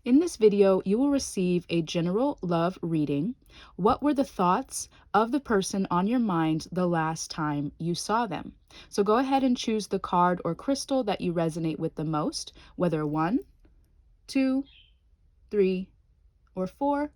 In this video, you will receive a general love reading. What were the thoughts of the person on your mind the last time you saw them? So go ahead and choose the card or crystal that you resonate with the most, whether 1, 2, 3, or 4,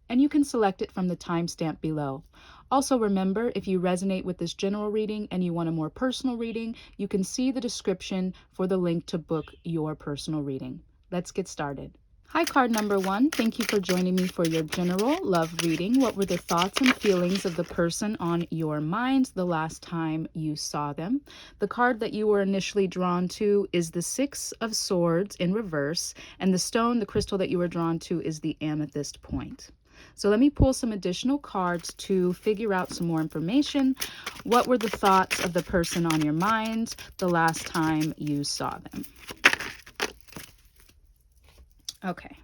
and you can select it from the timestamp below. Also remember, if you resonate with this general reading and you want a more personal reading, you can see the description for the link to book your personal reading. Let's get started. Hi, card number 1. Thank you for joining me for your general love reading. What were the thoughts and feelings of the person on your mind the last time you saw them? The card that you were initially drawn to is the Six of Swords in reverse, and the stone, the crystal that you were drawn to, is the amethyst point. So let me pull some additional cards to figure out some more information. What were the thoughts of the person on your mind the last time you saw them? Okay.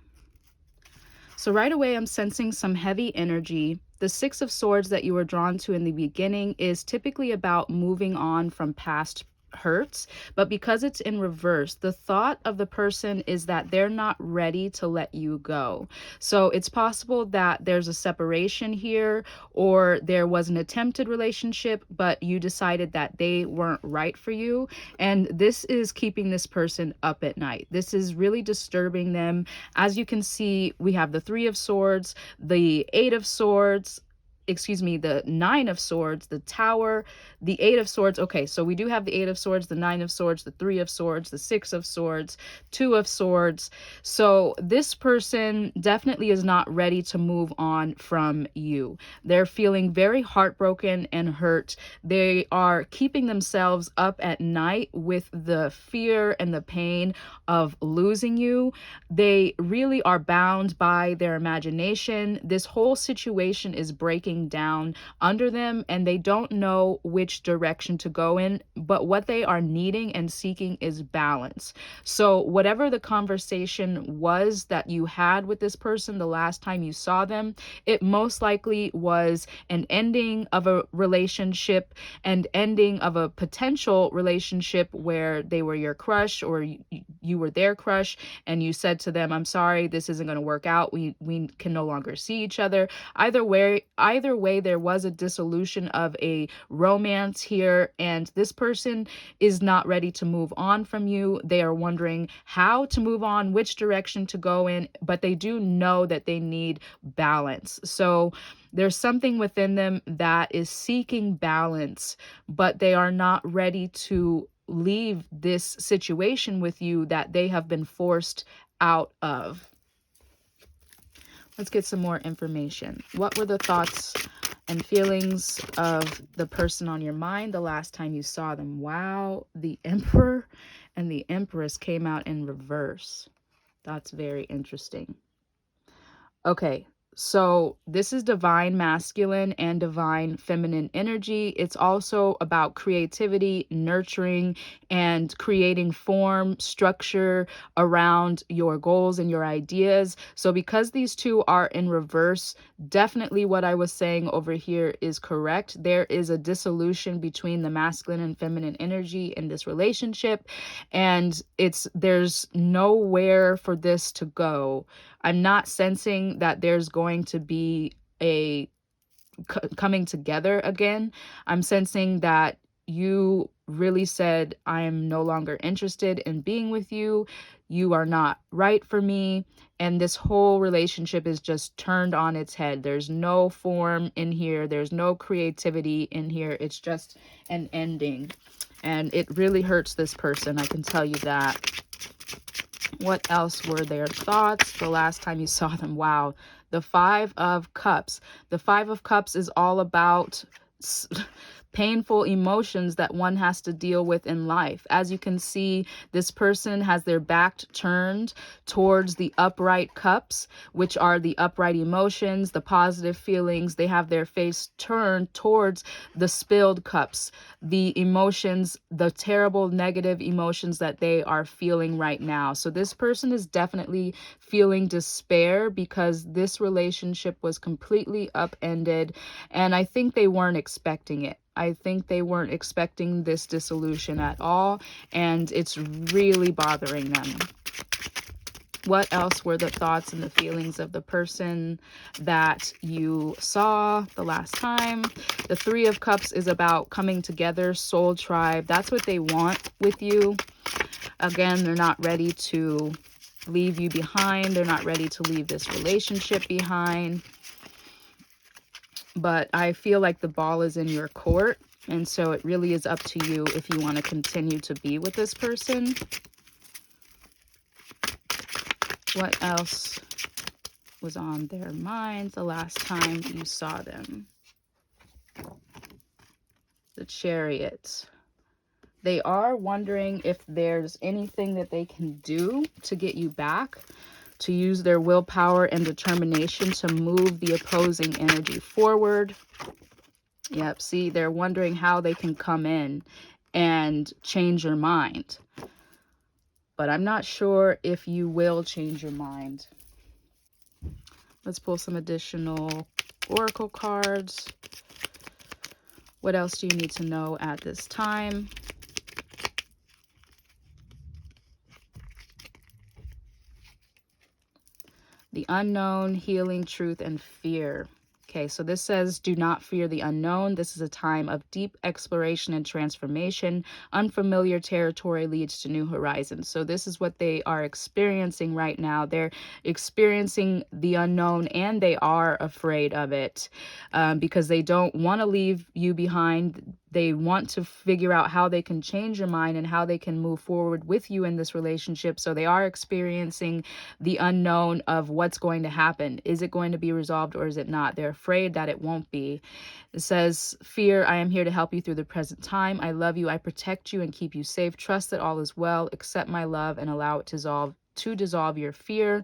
So right away, I'm sensing some heavy energy. The Six of Swords that you were drawn to in the beginning is typically about moving on from past hurts, but because it's in reverse, the thought of the person is that they're not ready to let you go. So it's possible that there's a separation here, or there was an attempted relationship, but you decided that they weren't right for you. And this is keeping this person up at night. This is really disturbing them. As you can see, we have the Three of Swords, the Eight of Swords, the Nine of Swords, the Tower, the Eight of Swords. Okay, so we do have the Eight of Swords, the Nine of Swords, the Three of Swords, the Six of Swords, Two of Swords. So this person definitely is not ready to move on from you. They're feeling very heartbroken and hurt. They are keeping themselves up at night with the fear and the pain of losing you. They really are bound by their imagination. This whole situation is breaking down under them, and they don't know which direction to go in, but what they are needing and seeking is balance. So whatever the conversation was that you had with this person the last time you saw them, it most likely was an ending of a relationship and ending of a potential relationship where they were your crush, or you were their crush, and you said to them, I'm sorry, this isn't going to work out. We can no longer see each other. Either way, there was a dissolution of a romance here, and this person is not ready to move on from you. They are wondering how to move on, which direction to go in, but they do know that they need balance. So there's something within them that is seeking balance, but they are not ready to leave this situation with you that they have been forced out of. Let's get some more information. What were the thoughts and feelings of the person on your mind the last time you saw them? Wow, the Emperor and the Empress came out in reverse. That's very interesting. Okay, so this is divine masculine and divine feminine energy. It's also about creativity, nurturing, and creating form, structure around your goals and your ideas. So because these two are in reverse, definitely what I was saying over here is correct. There is a dissolution between the masculine and feminine energy in this relationship, and there's nowhere for this to go. I'm not sensing that there's going to be a coming together again. I'm sensing that you really said, I am no longer interested in being with you. You are not right for me. And this whole relationship is just turned on its head. There's no form in here. There's no creativity in here. It's just an ending. And it really hurts this person, I can tell you that. What else were their thoughts the last time you saw them? Wow. The Five of Cups. The Five of Cups is all about painful emotions that one has to deal with in life. As you can see, this person has their back turned towards the upright cups, which are the upright emotions, the positive feelings. They have their face turned towards the spilled cups, the emotions, the terrible negative emotions that they are feeling right now. So this person is definitely feeling despair because this relationship was completely upended, and I think they weren't expecting it. I think they weren't expecting this dissolution at all, and it's really bothering them. What else were the thoughts and the feelings of the person that you saw the last time? The Three of Cups is about coming together, soul tribe. That's what they want with you. Again, they're not ready to leave you behind. They're not ready to leave this relationship behind. But I feel like the ball is in your court. And so it really is up to you if you want to continue to be with this person. What else was on their minds the last time you saw them? The Chariot. They are wondering if there's anything that they can do to get you back, to use their willpower and determination to move the opposing energy forward. Yep, see, they're wondering how they can come in and change your mind. But I'm not sure if you will change your mind. Let's pull some additional oracle cards. What else do you need to know at this time? The unknown, healing, truth, and fear. Okay, so this says, do not fear the unknown. This is a time of deep exploration and transformation. Unfamiliar territory leads to new horizons. So this is what they are experiencing right now. They're experiencing the unknown and they are afraid of it because they don't want to leave you behind. They want to figure out how they can change your mind and how they can move forward with you in this relationship. So they are experiencing the unknown of what's going to happen. Is it going to be resolved or is it not? They're afraid that it won't be. It says, fear, I am here to help you through the present time. I love you. I protect you and keep you safe. Trust that all is well. Accept my love and allow it to dissolve your fear.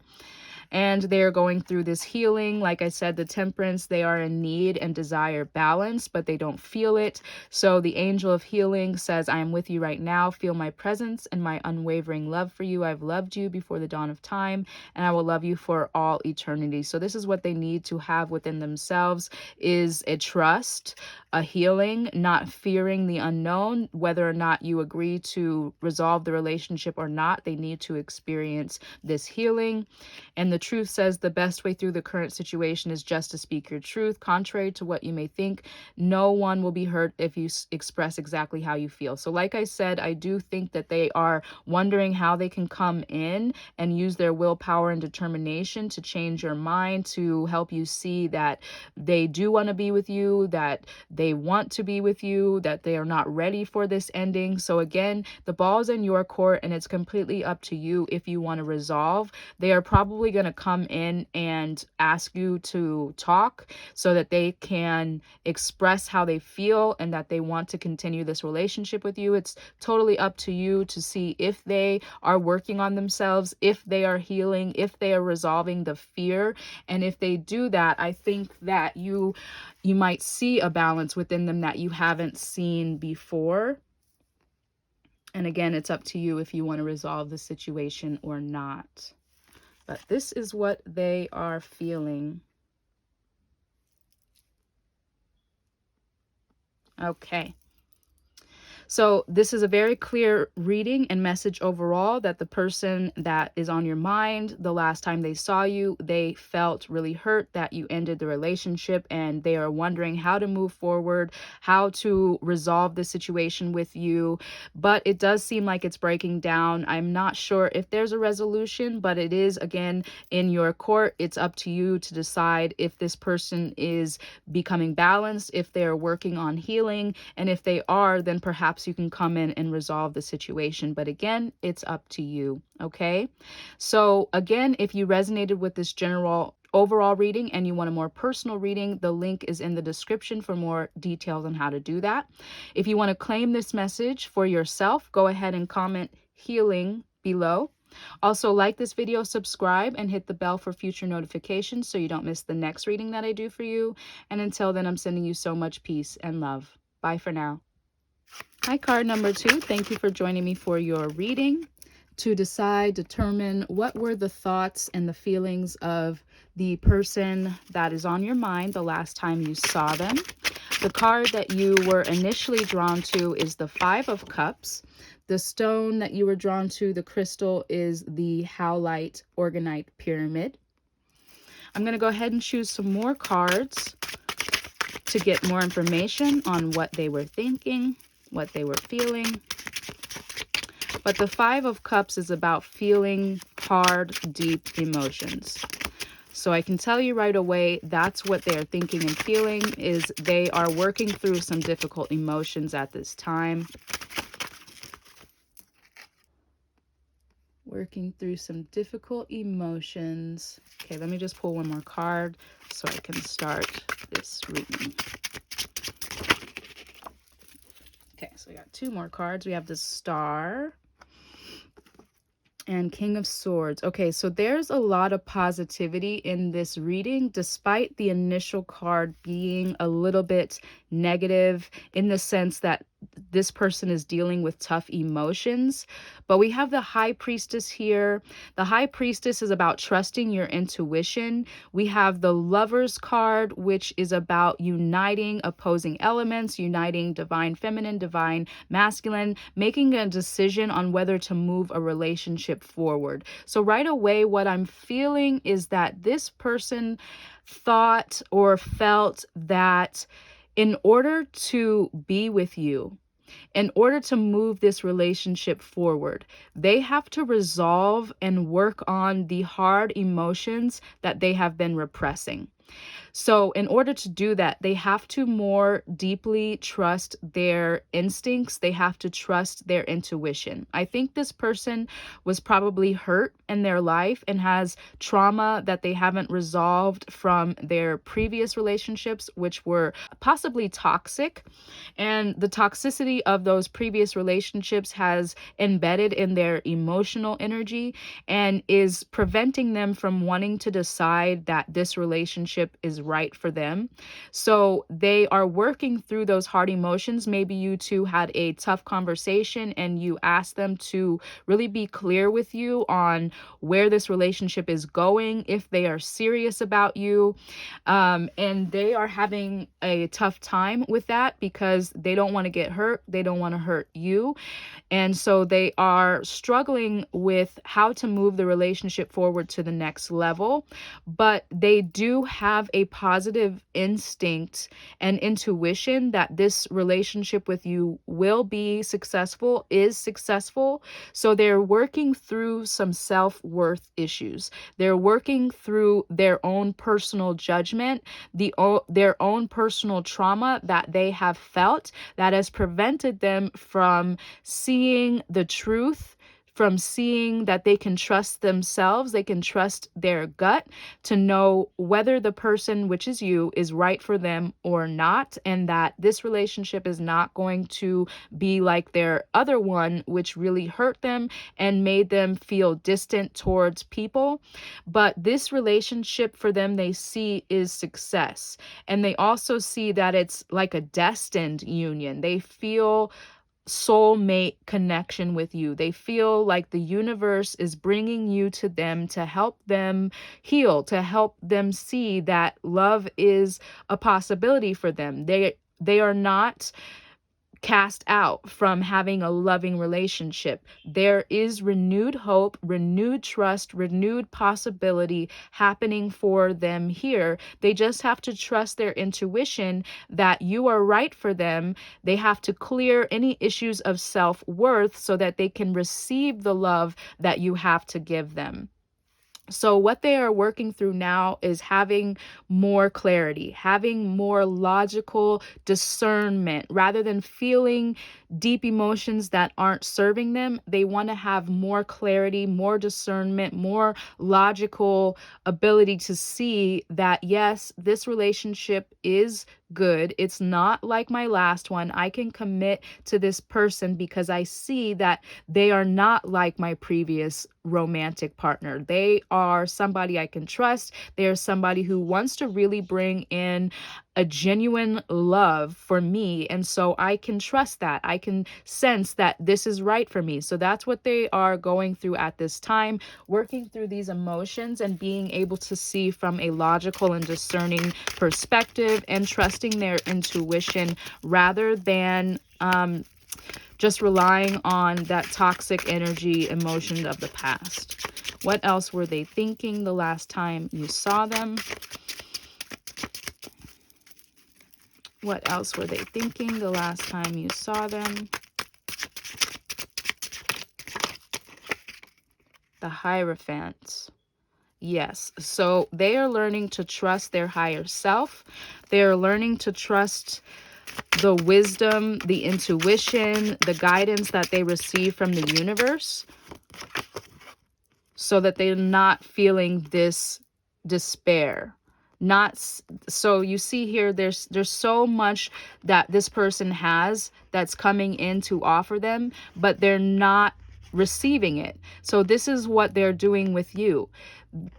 And they're going through this healing. Like I said, the Temperance, they are in need and desire balance, but they don't feel it. So the angel of healing says, I am with you right now. Feel my presence and my unwavering love for you. I've loved you before the dawn of time, and I will love you for all eternity. So this is what they need to have within themselves, is a trust, a healing, not fearing the unknown. Whether or not you agree to resolve the relationship or not, they need to experience this healing. And the truth says the best way through the current situation is just to speak your truth. Contrary to what you may think, no one will be hurt if you express exactly how you feel. So like I said, I do think that they are wondering how they can come in and use their willpower and determination to change your mind, to help you see that they do want to be with you, that they want to be with you, that they are not ready for this ending. So again, the ball's in your court and it's completely up to you if you want to resolve. They are probably going to come in and ask you to talk so that they can express how they feel and that they want to continue this relationship with you. It's totally up to you to see if they are working on themselves, if they are healing, if they are resolving the fear. And if they do that, I think that you might see a balance within them that you haven't seen before. And again, it's up to you if you want to resolve the situation or not. But this is what they are feeling. Okay. So this is a very clear reading and message overall that the person that is on your mind, the last time they saw you, they felt really hurt that you ended the relationship, and they are wondering how to move forward, how to resolve the situation with you. But it does seem like it's breaking down. I'm not sure if there's a resolution, but it is, again, in your court. It's up to you to decide if this person is becoming balanced, if they're working on healing, and if they are, then perhaps you can come in and resolve the situation. But again, it's up to you. Okay. So again, if you resonated with this general overall reading and you want a more personal reading, the link is in the description for more details on how to do that. If you want to claim this message for yourself, go ahead and comment healing below. Also, like this video, subscribe, and hit the bell for future notifications so you don't miss the next reading that I do for you. And until then, I'm sending you so much peace and love. Bye for now. Hi, card number 2. Thank you for joining me for your reading to determine what were the thoughts and the feelings of the person that is on your mind the last time you saw them. The card that you were initially drawn to is the Five of Cups. The stone that you were drawn to, the crystal, is the Howlite Orgonite Pyramid. I'm going to go ahead and choose some more cards to get more information on what they were thinking, what they were feeling. But the Five of Cups is about feeling hard, deep emotions. So I can tell you right away, that's what they are thinking and feeling, is they are working through some difficult emotions at this time. Working through some difficult emotions. Okay, let me just pull one more card so I can start this reading. Okay, so we got two more cards. We have the Star and King of Swords. Okay, so there's a lot of positivity in this reading, despite the initial card being a little bit negative in the sense that this person is dealing with tough emotions. But we have the High Priestess here. The High Priestess is about trusting your intuition. We have the Lovers card, which is about uniting opposing elements, uniting divine feminine, divine masculine, making a decision on whether to move a relationship forward. So right away, what I'm feeling is that this person thought or felt that in order to be with you, in order to move this relationship forward, they have to resolve and work on the hard emotions that they have been repressing. So in order to do that, they have to more deeply trust their instincts. They have to trust their intuition. I think this person was probably hurt in their life and has trauma that they haven't resolved from their previous relationships, which were possibly toxic. And the toxicity of those previous relationships has embedded in their emotional energy and is preventing them from wanting to decide that this relationship is right for them. So they are working through those hard emotions. Maybe you two had a tough conversation and you asked them to really be clear with you on where this relationship is going, if they are serious about you. And they are having a tough time with that because they don't want to get hurt. They don't want to hurt you. And so they are struggling with how to move the relationship forward to the next level. But they do have a positive instinct and intuition that this relationship with you will be successful, is successful. So they're working through some self-worth issues. They're working through their own personal judgment, their own personal trauma that they have felt that has prevented them from seeing the truth, from seeing that they can trust themselves, they can trust their gut to know whether the person, which is you, is right for them or not, and that this relationship is not going to be like their other one, which really hurt them and made them feel distant towards people. But this relationship for them, they see is success. And they also see that it's like a destined union. They feel soulmate connection with you. They feel like the universe is bringing you to them to help them heal, to help them see that love is a possibility for them. They are not cast out from having a loving relationship. There is renewed hope, renewed trust, renewed possibility happening for them here. They just have to trust their intuition that you are right for them. They have to clear any issues of self-worth so that they can receive the love that you have to give them. So what they are working through now is having more clarity, having more logical discernment rather than feeling deep emotions that aren't serving them. They want to have more clarity, more discernment, more logical ability to see that, yes, this relationship is good. It's not like my last one. I can commit to this person because I see that they are not like my previous romantic partner. They are somebody I can trust. They are somebody who wants to really bring in a genuine love for me. And so I can trust that. I can sense that this is right for me. So that's what they are going through at this time, working through these emotions and being able to see from a logical and discerning perspective and trusting their intuition rather than just relying on that toxic energy, emotion of the past. What else were they thinking the last time you saw them? What else were they thinking the last time you saw them? The Hierophant. Yes, so they are learning to trust their higher self. They are learning to trust the wisdom, the intuition, the guidance that they receive from the universe, so that they're not feeling this despair. Not so you see here, there's so much that this person has that's coming in to offer them, but they're not receiving it. So this is what they're doing with you.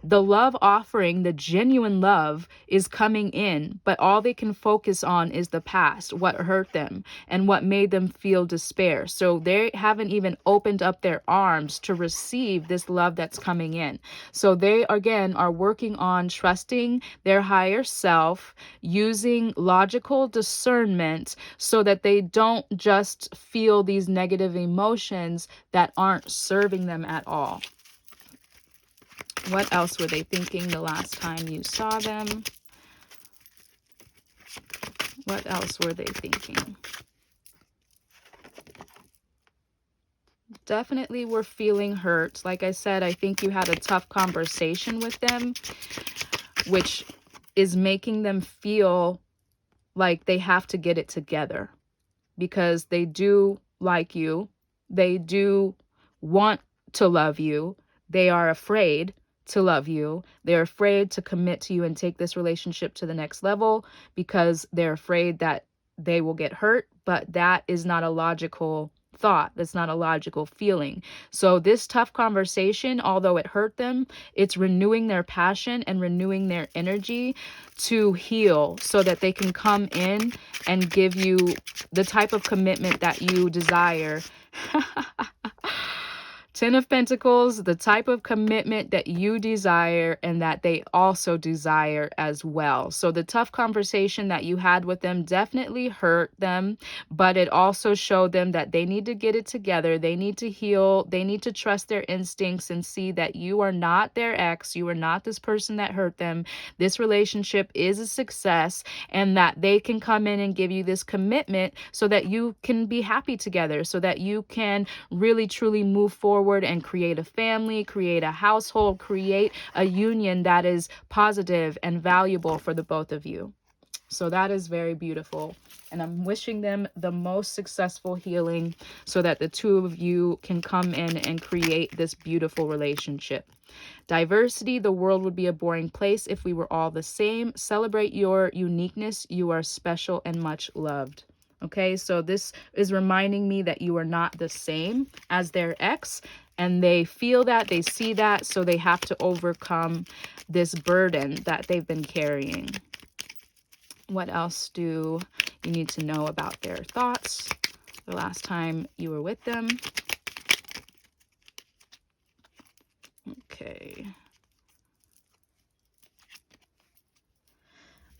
The love offering, the genuine love, is coming in, but all they can focus on is the past, what hurt them and what made them feel despair. So they haven't even opened up their arms to receive this love that's coming in. So they, again, are working on trusting their higher self, using logical discernment so that they don't just feel these negative emotions that aren't serving them at all. What else were they thinking the last time you saw them? What else were they thinking? Definitely were feeling hurt. Like I said, I think you had a tough conversation with them, which is making them feel like they have to get it together, because they do like you. They do want to love you. They are afraid to love you. They're afraid to commit to you and take this relationship to the next level because they're afraid that they will get hurt. But that is not a logical thought. That's not a logical feeling. So this tough conversation, although it hurt them, it's renewing their passion and renewing their energy to heal so that they can come in and give you the type of commitment that you desire. Ten of Pentacles, the type of commitment that you desire and that they also desire as well. So the tough conversation that you had with them definitely hurt them, but it also showed them that they need to get it together. They need to heal. They need to trust their instincts and see that you are not their ex. You are not this person that hurt them. This relationship is a success, and that they can come in and give you this commitment so that you can be happy together, so that you can really truly move forward and create a family, create a household, create a union that is positive and valuable for the both of you. So that is very beautiful. And I'm wishing them the most successful healing so that the two of you can come in and create this beautiful relationship. Diversity, the world would be a boring place if we were all the same. Celebrate your uniqueness. You are special and much loved. Okay, so this is reminding me that you are not the same as their ex, and they feel that, they see that, so they have to overcome this burden that they've been carrying. What else do you need to know about their thoughts the last time you were with them? Okay.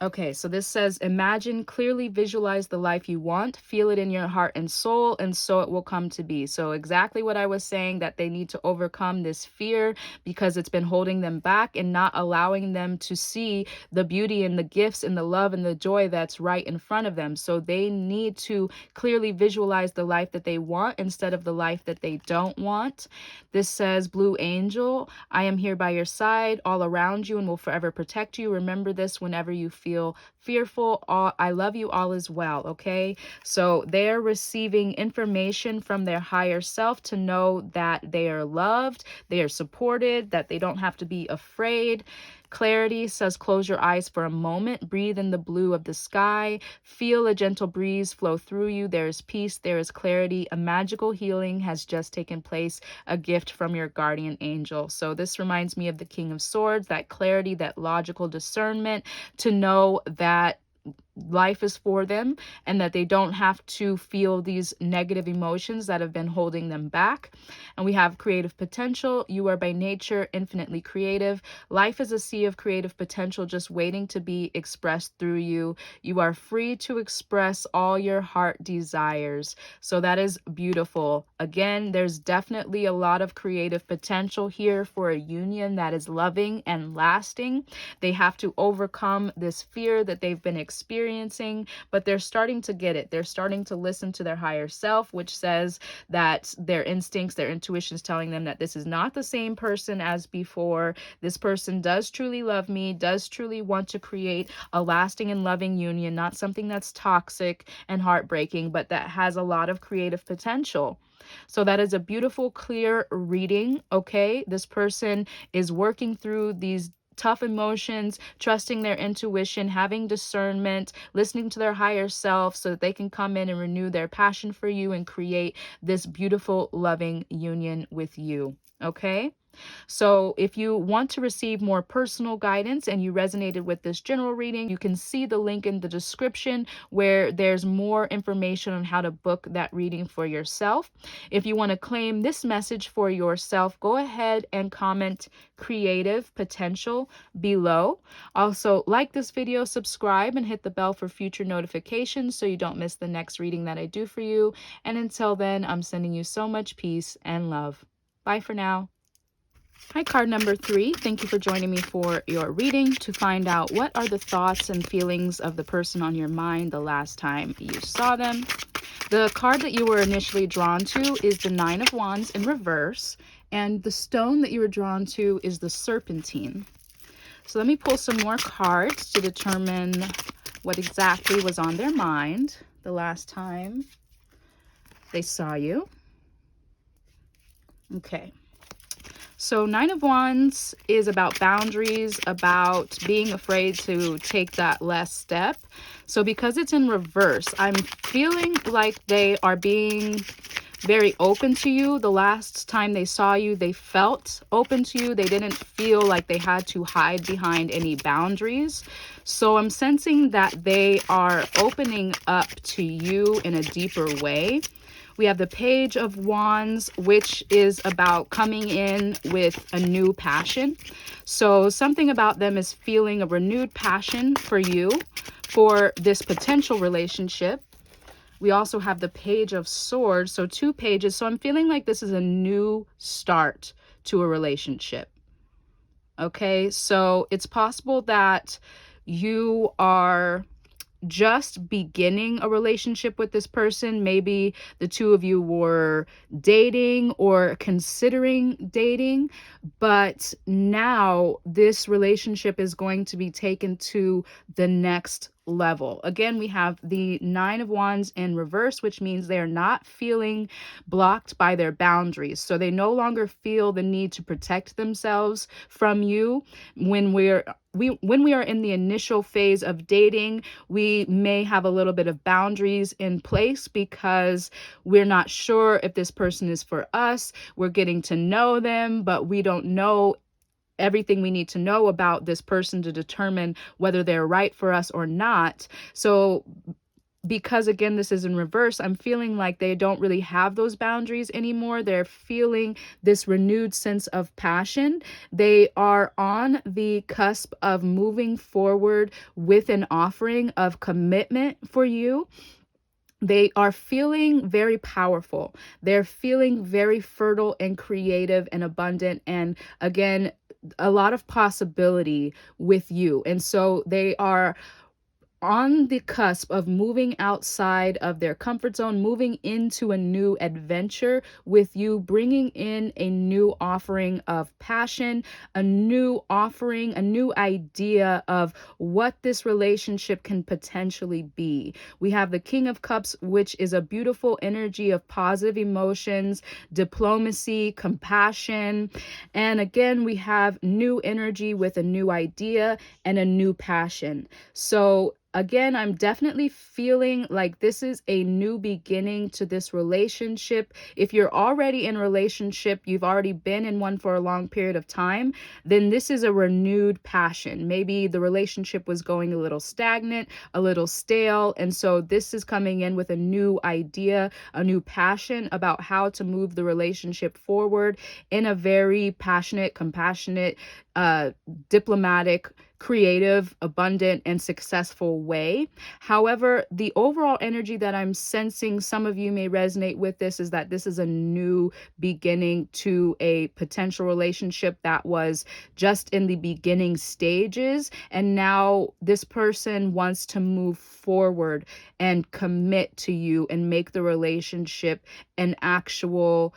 Okay, so this says, imagine, clearly visualize the life you want, feel it in your heart and soul, and so it will come to be. So exactly what I was saying, that they need to overcome this fear because it's been holding them back and not allowing them to see the beauty and the gifts and the love and the joy that's right in front of them. So they need to clearly visualize the life that they want instead of the life that they don't want. This says, Blue Angel, I am here by your side, all around you, and will forever protect you. Remember this whenever you feel fearful. I love you, all is well. Okay, so they're receiving information from their higher self to know that they are loved, they are supported, that they don't have to be afraid. Clarity says, close your eyes for a moment, breathe in the blue of the sky, feel a gentle breeze flow through you. There is peace, there is clarity. A magical healing has just taken place, a gift from your guardian angel. So this reminds me of the King of Swords, that clarity, that logical discernment to know that life is for them and that they don't have to feel these negative emotions that have been holding them back. And we have creative potential. You are by nature infinitely creative. Life is a sea of creative potential just waiting to be expressed through you. You are free to express all your heart desires. So that is beautiful. Again, there's definitely a lot of creative potential here for a union that is loving and lasting. They have to overcome this fear that they've been experiencing, but they're starting to get it. They're starting to listen to their higher self, which says that their instincts, their intuition is telling them that this is not the same person as before. This person does truly love me, does truly want to create a lasting and loving union, not something that's toxic and heartbreaking, but that has a lot of creative potential. So that is a beautiful, clear reading. Okay, this person is working through these tough emotions, trusting their intuition, having discernment, listening to their higher self so that they can come in and renew their passion for you and create this beautiful, loving union with you. Okay? So if you want to receive more personal guidance and you resonated with this general reading, you can see the link in the description where there's more information on how to book that reading for yourself. If you want to claim this message for yourself, go ahead and comment creative potential below. Also, like this video, subscribe, and hit the bell for future notifications so you don't miss the next reading that I do for you. And until then, I'm sending you so much peace and love. Bye for now. Hi, card number 3. Thank you for joining me for your reading to find out what are the thoughts and feelings of the person on your mind the last time you saw them. The card that you were initially drawn to is the Nine of Wands in reverse, and the stone that you were drawn to is the Serpentine. So let me pull some more cards to determine what exactly was on their mind the last time they saw you. Okay. So Nine of Wands is about boundaries, about being afraid to take that last step. So because it's in reverse, I'm feeling like they are being very open to you. The last time they saw you, they felt open to you. They didn't feel like they had to hide behind any boundaries. So I'm sensing that they are opening up to you in a deeper way. We have the Page of Wands, which is about coming in with a new passion. So something about them is feeling a renewed passion for you, for this potential relationship. We also have the Page of Swords, so 2 pages. So I'm feeling like this is a new start to a relationship. Okay, so it's possible that you are just beginning a relationship with this person. Maybe the two of you were dating or considering dating, but now this relationship is going to be taken to the next level. Again, we have the Nine of Wands in reverse, which means they are not feeling blocked by their boundaries. So they no longer feel the need to protect themselves from you. When we are in the initial phase of dating, we may have a little bit of boundaries in place because we're not sure if this person is for us. We're getting to know them, but we don't know everything we need to know about this person to determine whether they're right for us or not. So because again, this is in reverse, I'm feeling like they don't really have those boundaries anymore. They're feeling this renewed sense of passion. They are on the cusp of moving forward with an offering of commitment for you. They are feeling very powerful. They're feeling very fertile and creative and abundant. And again, a lot of possibility with you. And so they are on the cusp of moving outside of their comfort zone, moving into a new adventure with you, bringing in a new offering of passion, a new offering, a new idea of what this relationship can potentially be. We have the King of Cups, which is a beautiful energy of positive emotions, diplomacy, compassion. And again, we have new energy with a new idea and a new passion. So Again, I'm definitely feeling like this is a new beginning to this relationship. If you're already in a relationship, you've already been in one for a long period of time, then this is a renewed passion. Maybe the relationship was going a little stagnant, a little stale, and so this is coming in with a new idea, a new passion about how to move the relationship forward in a very passionate, compassionate, uh, diplomatic, creative, abundant, and successful way. However, the overall energy that I'm sensing, some of you may resonate with this, is that this is a new beginning to a potential relationship that was just in the beginning stages. And now this person wants to move forward and commit to you and make the relationship an actual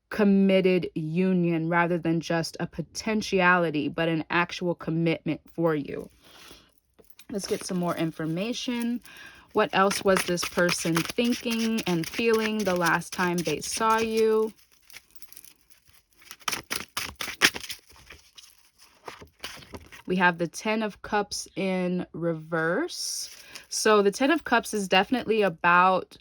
committed union rather than just a potentiality, but an actual commitment for you. Let's get some more information. What else was this person thinking and feeling the last time they saw you? We have the 10 of Cups in reverse. So the 10 of Cups is definitely about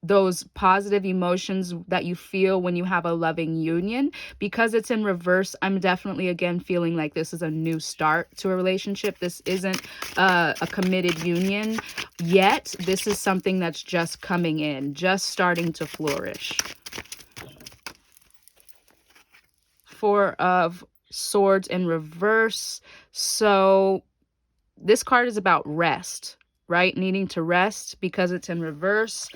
those positive emotions that you feel when you have a loving union. Because it's in reverse, I'm definitely again feeling like this is a new start to a relationship. This isn't a committed union yet. This is something that's just coming in, just starting to flourish. Four of Swords in reverse. So this card is about rest, right? Needing to rest because it's in reverse.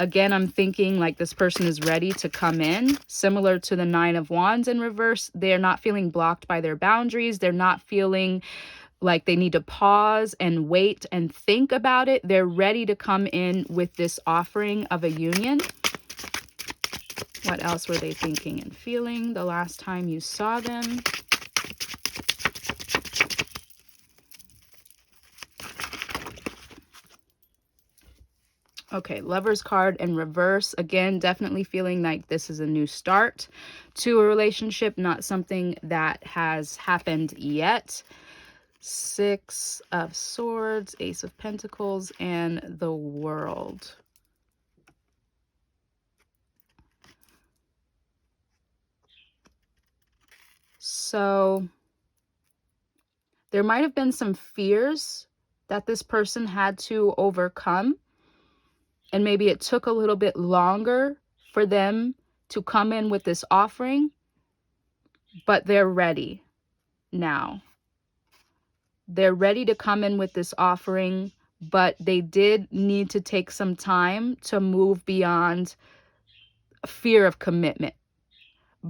Again, I'm thinking like this person is ready to come in, similar to the 9 of Wands in reverse. They're not feeling blocked by their boundaries. They're not feeling like they need to pause and wait and think about it. They're ready to come in with this offering of a union. What else were they thinking and feeling the last time you saw them? Okay, Lover's card in reverse. Again, definitely feeling like this is a new start to a relationship, not something that has happened yet. 6 of Swords, Ace of Pentacles, and the World. So there might have been some fears that this person had to overcome. And maybe it took a little bit longer for them to come in with this offering, but they're ready now. They're ready to come in with this offering, but they did need to take some time to move beyond fear of commitment.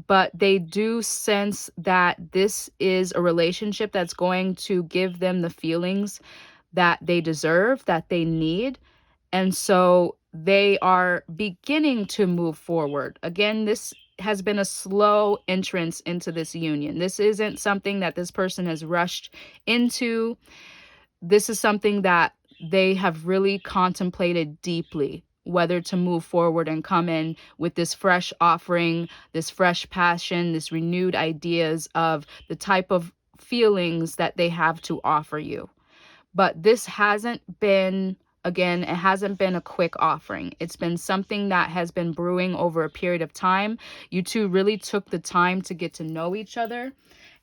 But they do sense that this is a relationship that's going to give them the feelings that they deserve, that they need. And so they are beginning to move forward. Again, this has been a slow entrance into this union. This isn't something that this person has rushed into. This is something that they have really contemplated deeply, whether to move forward and come in with this fresh offering, this fresh passion, this renewed ideas of the type of feelings that they have to offer you. But this hasn't been, again, it hasn't been a quick offering. It's been something that has been brewing over a period of time. You two really took the time to get to know each other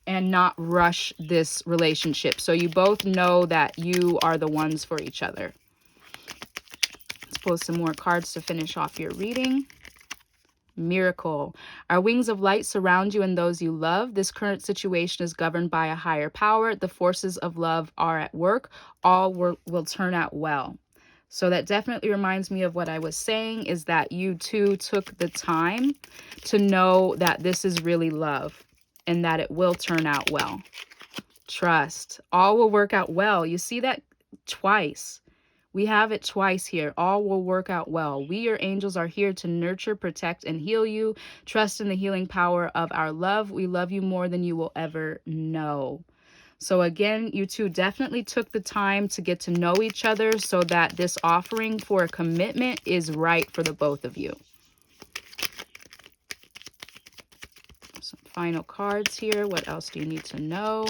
and not rush this relationship. So you both know that you are the ones for each other. Let's pull some more cards to finish off your reading. Miracle. Our wings of light surround you and those you love. This current situation is governed by a higher power. The forces of love are at work. All will turn out well. So that definitely reminds me of what I was saying, is that you two took the time to know that this is really love and that it will turn out well. Trust. All will work out well. You see that twice. We have it twice here. All will work out well. We, your angels, are here to nurture, protect, and heal you. Trust in the healing power of our love. We love you more than you will ever know. So again, you two definitely took the time to get to know each other so that this offering for a commitment is right for the both of you. Some final cards here. What else do you need to know?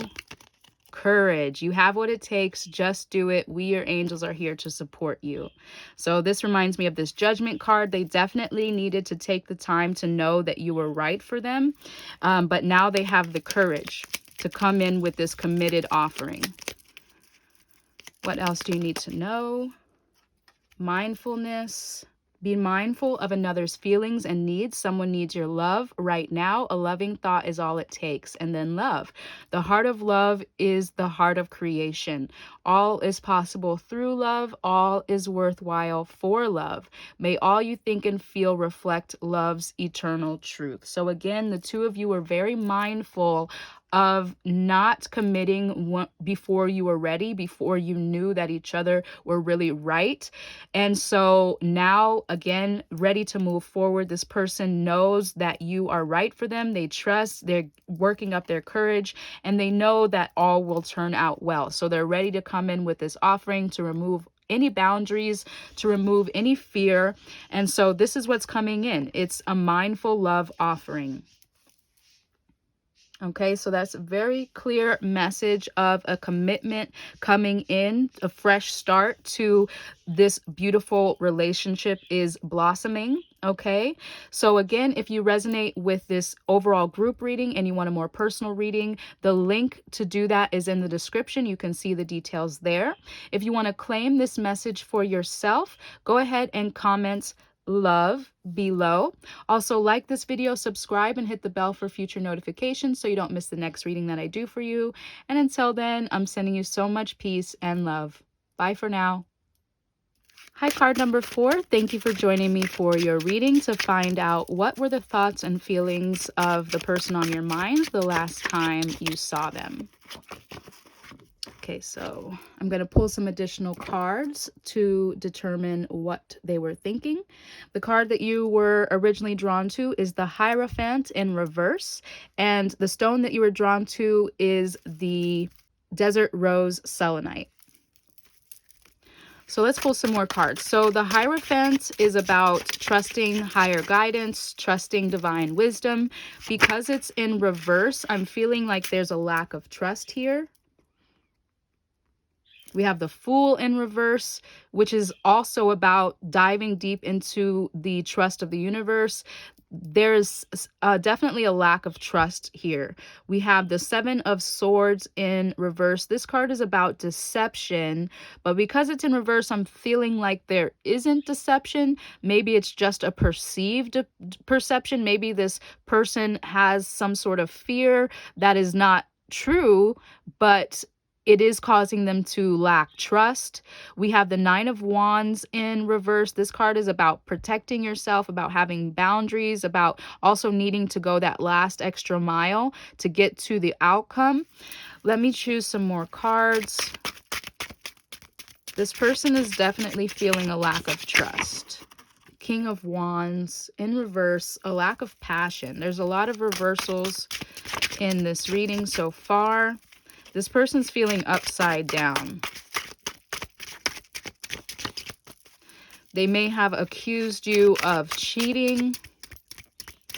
courage. You have what it takes. Just do it. We, your angels, are here to support you. So this reminds me of this Judgment card. They definitely needed to take the time to know that you were right for them. But now they have the courage to come in with this committed offering. What else do you need to know? Mindfulness. Be mindful of another's feelings and needs. Someone needs your love right now. A loving thought is all it takes. And then love. The heart of love is the heart of creation. All is possible through love. All is worthwhile for love. May all you think and feel reflect love's eternal truth. So again, the two of you are very mindful of not committing before you were ready, before you knew that each other were really right. And so now, again, ready to move forward. This person knows that you are right for them. They trust, they're working up their courage, and they know that all will turn out well. So they're ready to come in with this offering to remove any boundaries, to remove any fear. And so this is what's coming in. It's a mindful love offering. Okay, so that's a very clear message of a commitment coming in, a fresh start to this beautiful relationship is blossoming. Okay, so again, if you resonate with this overall group reading and you want a more personal reading, the link to do that is in the description. You can see the details there. If you want to claim this message for yourself, go ahead and comment love below. Also, like this video, subscribe, and hit the bell for future notifications so you don't miss the next reading that I do for you. And until then, I'm sending you so much peace and love. Bye for now. Hi, card number 4. Thank you for joining me for your reading to find out what were the thoughts and feelings of the person on your mind the last time you saw them. Okay, so I'm going to pull some additional cards to determine what they were thinking. The card that you were originally drawn to is the Hierophant in reverse, and the stone that you were drawn to is the Desert Rose Selenite. So let's pull some more cards. So the Hierophant is about trusting higher guidance, trusting divine wisdom. Because it's in reverse, I'm feeling like there's a lack of trust here. We have the Fool in reverse, which is also about diving deep into the trust of the universe. There's definitely a lack of trust here. We have the Seven of Swords in reverse. This card is about deception, but because it's in reverse, I'm feeling like there isn't deception. Maybe it's just a perceived perception. Maybe this person has some sort of fear that is not true, but it is causing them to lack trust. We have the Nine of Wands in reverse. This card is about protecting yourself, about having boundaries, about also needing to go that last extra mile to get to the outcome. Let me choose some more cards. This person is definitely feeling a lack of trust. King of Wands in reverse, a lack of passion. There's a lot of reversals in this reading so far. This person's feeling upside down. They may have accused you of cheating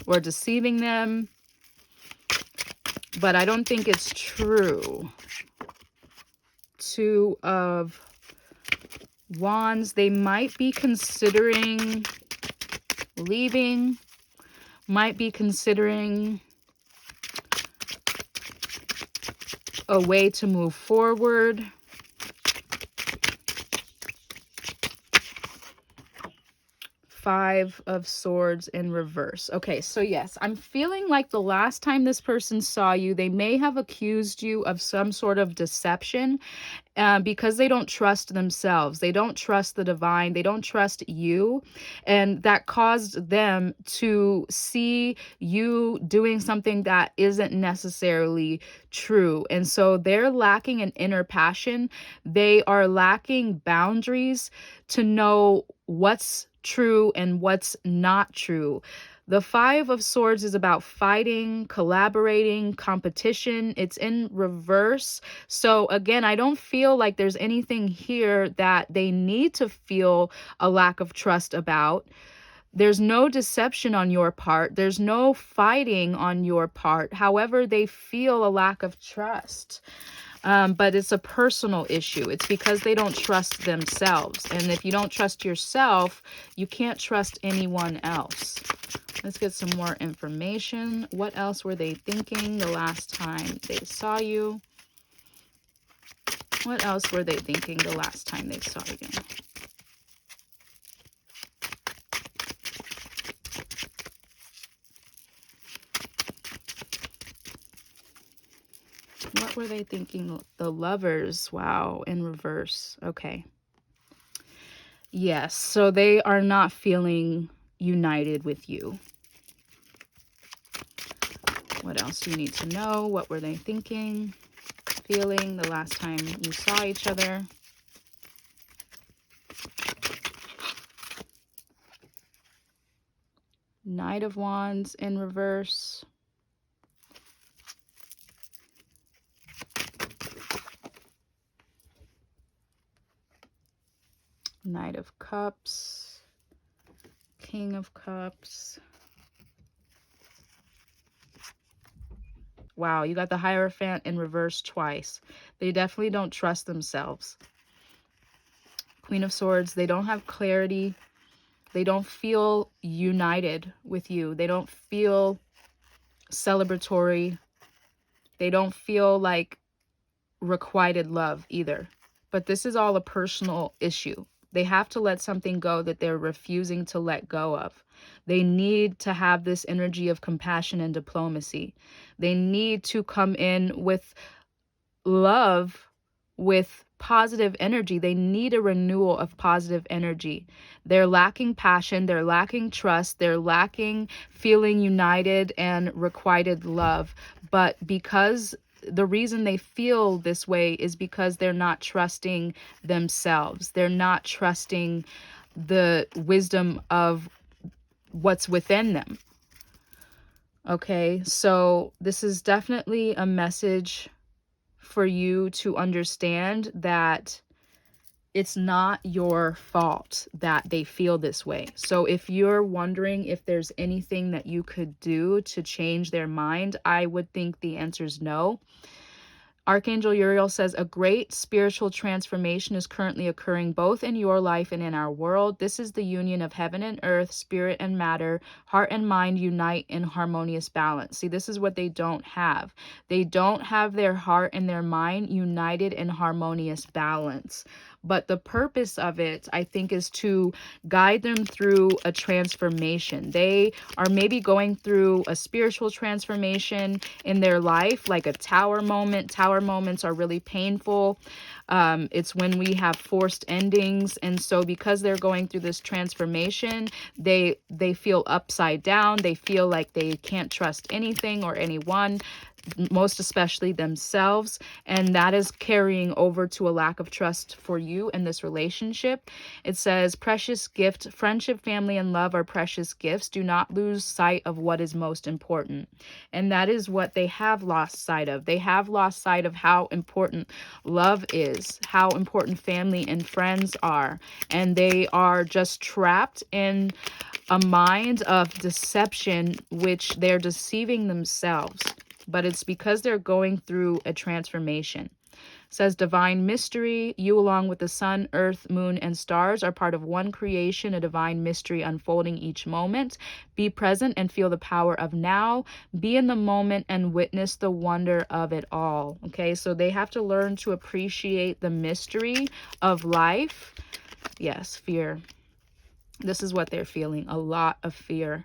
or deceiving them, but I don't think it's true. Two of Wands, they might be considering leaving, might be considering a way to move forward. Five of Swords in reverse. Okay, so yes, I'm feeling like the last time this person saw you, they may have accused you of some sort of deception because they don't trust themselves. They don't trust the divine. They don't trust you. And that caused them to see you doing something that isn't necessarily true. And so they're lacking an inner passion. They are lacking boundaries to know what's true and what's not true. The Five of Swords is about fighting, collaborating, competition. It's in reverse. So again, I don't feel like there's anything here that they need to feel a lack of trust about. There's no deception on your part. There's no fighting on your part. However, they feel a lack of trust. But it's a personal issue. It's because they don't trust themselves. And if you don't trust yourself, you can't trust anyone else. Let's get some more information. What else were they thinking the last time they saw you? What else were they thinking the last time they saw you? What were they thinking? The Lovers. Wow, in reverse. Okay. Yes, so they are not feeling united with you. What else do you need to know? What were they thinking, feeling the last time you saw each other? Knight of Wands in reverse. Knight of Cups. King of Cups. Wow, you got the Hierophant in reverse twice. They definitely don't trust themselves. Queen of Swords, they don't have clarity. They don't feel united with you. They don't feel celebratory. They don't feel like requited love either. But this is all a personal issue. They have to let something go that they're refusing to let go of. They need to have this energy of compassion and diplomacy. They need to come in with love, with positive energy. They need a renewal of positive energy. They're lacking passion, they're lacking trust, they're lacking feeling united and requited love. But because the reason they feel this way is because they're not trusting themselves. They're not trusting the wisdom of what's within them. Okay, so this is definitely a message for you to understand that it's not your fault that they feel this way. So if you're wondering if there's anything that you could do to change their mind, I would think the answer is no. Archangel Uriel says a great spiritual transformation is currently occurring both in your life and in our world. This is the union of heaven and earth, spirit and matter, heart and mind unite in harmonious balance. See, this is what they don't have. They don't have their heart and their mind united in harmonious balance. But the purpose of it, I think, is to guide them through a transformation. They are maybe going through a spiritual transformation in their life, like a tower moment. Tower moments are really painful. It's when we have forced endings. And so because they're going through this transformation, they feel upside down. They feel like they can't trust anything or anyone, most especially themselves, and that is carrying over to a lack of trust for you in this relationship. It says, precious gift, friendship, family, and love are precious gifts. Do not lose sight of what is most important. And that is what they have lost sight of. They have lost sight of how important love is, how important family and friends are, and they are just trapped in a mind of deception, which they're deceiving themselves. But it's because they're going through a transformation. It says divine mystery, you along with the sun, earth, moon, and stars are part of one creation, a divine mystery unfolding each moment. Be present and feel the power of now. Be in the moment and witness the wonder of it all. Okay, so they have to learn to appreciate the mystery of life. Yes, fear. This is what they're feeling, a lot of fear.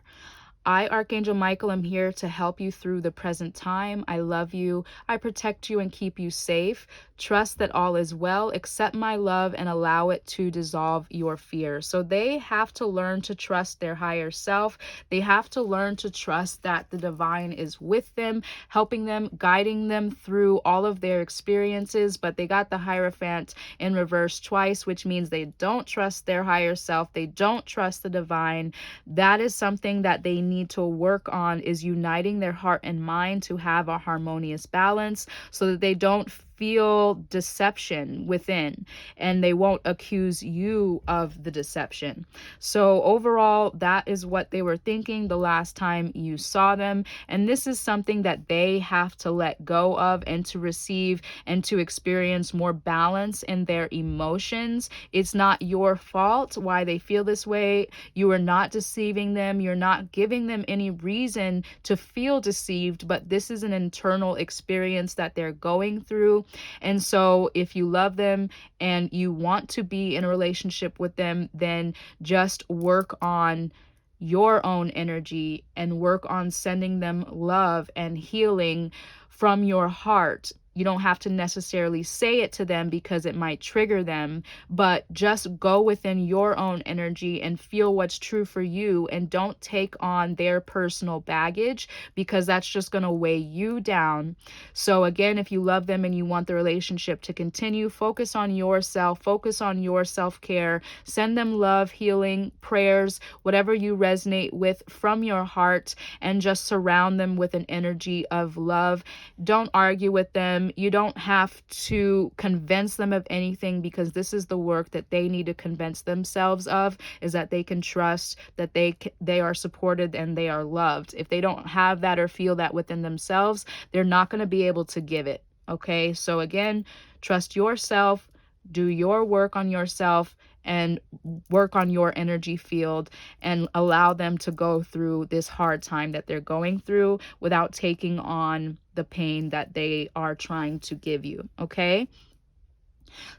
I, Archangel Michael, am here to help you through the present time. I love you. I protect you and keep you safe. Trust that all is well. Accept my love and allow it to dissolve your fear. So they have to learn to trust their higher self. They have to learn to trust that the divine is with them, helping them, guiding them through all of their experiences. But they got the Hierophant in reverse twice, which means they don't trust their higher self. They don't trust the divine. That is something that they need to work on, is uniting their heart and mind to have a harmonious balance so that they don't feel deception within, and they won't accuse you of the deception. So overall, that is what they were thinking the last time you saw them. And this is something that they have to let go of and to receive and to experience more balance in their emotions. It's not your fault why they feel this way. You are not deceiving them. You're not giving them any reason to feel deceived, but this is an internal experience that they're going through. And so if you love them and you want to be in a relationship with them, then just work on your own energy and work on sending them love and healing from your heart. You don't have to necessarily say it to them because it might trigger them, but just go within your own energy and feel what's true for you, and don't take on their personal baggage because that's just going to weigh you down. So again, if you love them and you want the relationship to continue, focus on yourself, focus on your self-care, send them love, healing, prayers, whatever you resonate with from your heart, and just surround them with an energy of love. Don't argue with them. You don't have to convince them of anything, because this is the work that they need to convince themselves of, is that they can trust that they are supported and they are loved. If they don't have that or feel that within themselves, they're not going to be able to give it. Okay? So again, trust yourself, do your work on yourself, and work on your energy field, and allow them to go through this hard time that they're going through without taking on the pain that they are trying to give you. Okay?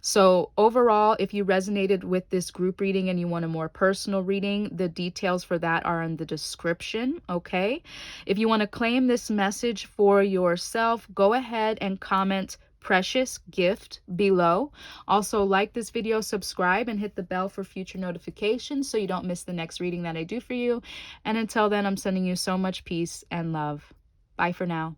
So overall, if you resonated with this group reading and you want a more personal reading, the details for that are in the description, okay? If you want to claim this message for yourself, go ahead and comment precious gift below. Also, like this video, subscribe, and hit the bell for future notifications so you don't miss the next reading that I do for you. And until then, I'm sending you so much peace and love. Bye for now.